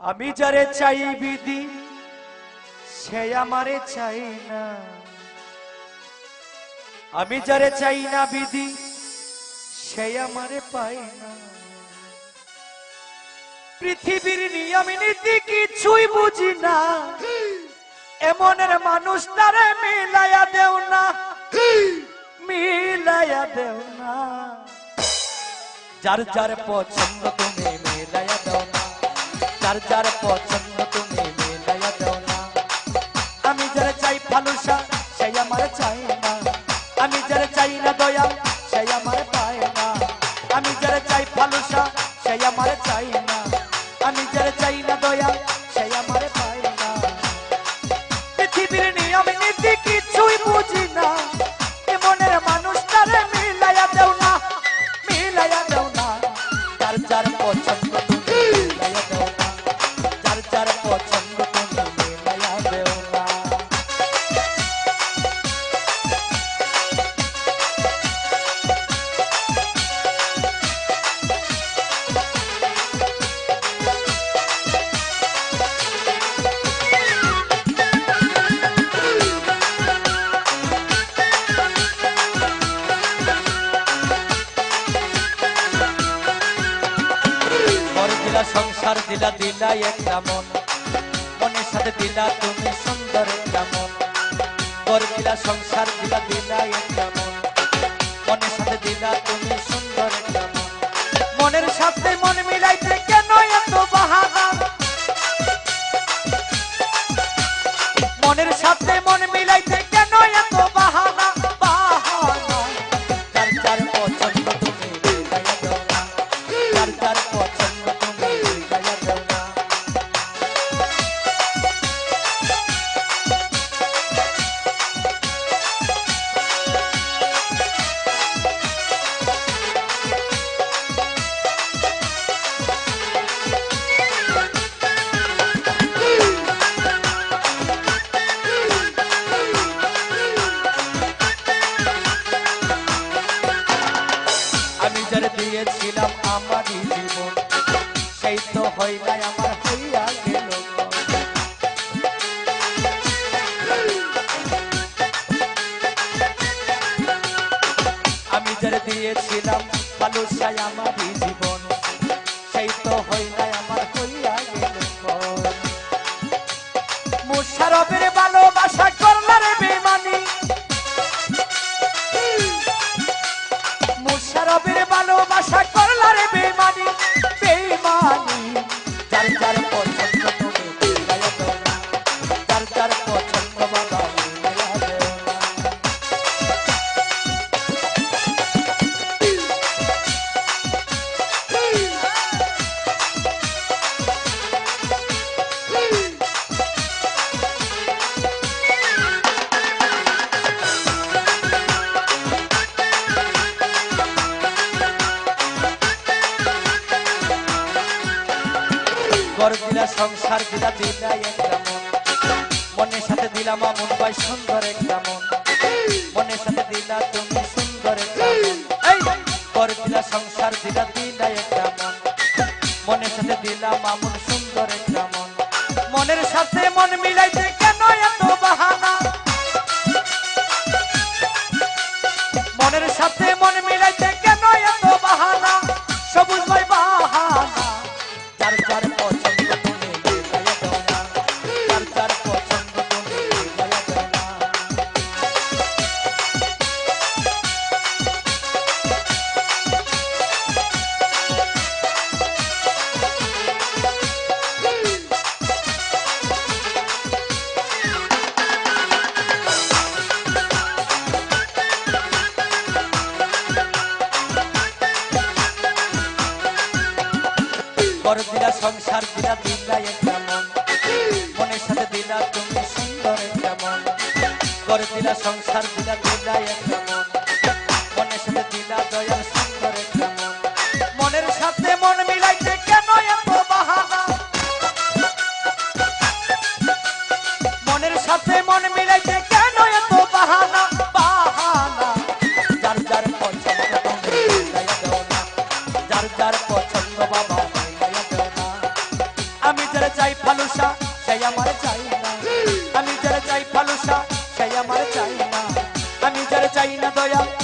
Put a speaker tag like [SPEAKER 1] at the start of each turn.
[SPEAKER 1] আমি যারে চাই বিধি সে আমারে চাই না, আমি যারে চাই না বিধি সে আমারে পায় না। পৃথিবীর নিয়ম নীতি কিছুই বুঝি না, এমনের মানুষ তারে মিলাইয়া দেও না, মিলাইয়া দেও না। যার যার পছন্দ তুমি মিলাইয়া দাও না, যার যার পছন্দ তুমি মিলাইয়া দাও না। আমি যারা চাই ভালোবাসা সেই আমার চাই না, আমি যারা চাই না দয়া সেই আমার পায় না। আমি যারা চাই ভালোবাসা সেই আমার চাই না, আমি যারা চাই না দয়া সেই আমার পায় না। পৃথিবীর নিয়ম নীতি কিছুই বুঝি না, এমনের মানুষ তারে মিলাইয়া দেও না, মিলাইয়া দেও না। যার যার পছন্দ তুমি মিলাইয়া দেও না, যার যার পছন্দ তুমি মিলাইয়া দেও না। সংসার দিলা দিলা একটা মন, মনের সাথে দিলা তুমি সুন্দর একটা মন। ঘর দিলা সংসার দিলা দিলা একটা মন, মনের সাথে দিলা তুমি সুন্দর একটা মন। মনের সাথে মন মিলাইতে কেন এত বাহানা, মনের সাথে মন মিলাইতে কেন এত বাহানা, বাহানা। যার যার পছন্দ তুমি মিলাইয়া দাও না, যার যার পছন্দ তুমি মিলাইয়া দাও না। আমি যারে দিয়েছিলাম আমারই জীবন, সেই তো হয় নাই আমার হইয়া গেল। আমি যারে দিয়েছিলাম ভালোবাসায় আমারই জীবন, সেই তো হয় নাই আমার হইয়া গেল। মুশারফের ভালোবাসা করলার বেমানি, মুশারফের ভালোবাসা করলার বেমানি, বেমানি। যার যার পছন্দ তুমি মিলাইয়া দাও না, যার যার পছন্দ বাবা মিলাইয়া দাও না। ঘর দিলা সংসার দিলা দিলা একটা মন, মনের সাথে দিলাম আমন ভাই সুন্দর একটা মন, মনের সাথে দিলা তুমি সুন্দর একটা মন। এই ঘর দিলা সংসার দিলা দিলা একটা মন, মনের সাথে দিলাম আমন সুন্দর একটা মন। মনের সাথে মন মিলাইতে কেন এত বাহানা, মনের সাথে মন মিলাইতে কেন এত বাহানা, সবুজ ভাই বাহানা। যার যার পছন্দ তুমি মিলাইয়া দাও না, যার যার পছন্দ তুমি মিলাইয়া দাও না। ঘর দিলা সংসার দিলা দিলা একটা মন, মনের সাথে দিলা তুমি সুন্দর একটা মন। ঘর দিলা সংসার দিলা দিলা একটা মন, মনের সাথে দিলা দয়াল সুন্দর একটা মন। মনের সাথে মন মিলাইতে কেন এত বাহানা, মনের সাথে মন মিলাইতে কেন এত বাহানা, বাহানা। যার যার পছন্দ তুমি মিলাইয়া দাও না, যার যার পছন্দ বাবা মিলাইয়া দাও না। আমি যারা চাই না দয়া